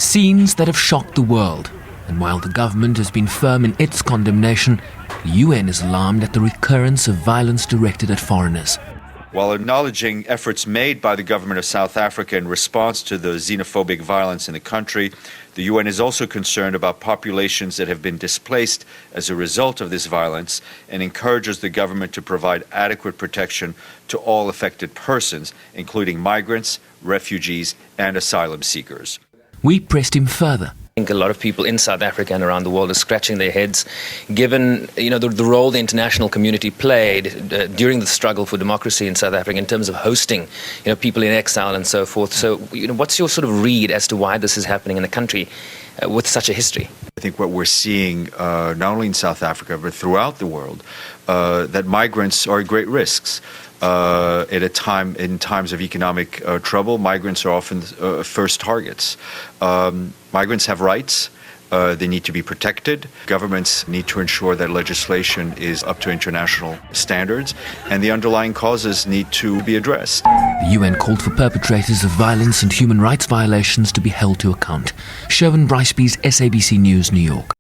Scenes that have shocked the world. And while the government has been firm in its condemnation, the UN is alarmed at the recurrence of violence directed at foreigners. While acknowledging efforts made by the government of South Africa in response to the xenophobic violence in the country, the UN is also concerned about populations that have been displaced as a result of this violence and encourages the government to provide adequate protection to all affected persons, including migrants, refugees, and asylum seekers. We pressed him further. I think a lot of people in South Africa and around the world are scratching their heads, given the role the international community played during the struggle for democracy in South Africa in terms of hosting people in exile and so forth. So what's your sort of read as to why this is happening in a country with such a history? I think what we're seeing, not only in South Africa but throughout the world, that migrants are at great risks. In times of economic trouble, migrants are often first targets. Migrants have rights. They need to be protected. Governments need to ensure that legislation is up to international standards, and the underlying causes need to be addressed. The UN called for perpetrators of violence and human rights violations to be held to account. Sherwin Bryceby's SABC News, New York.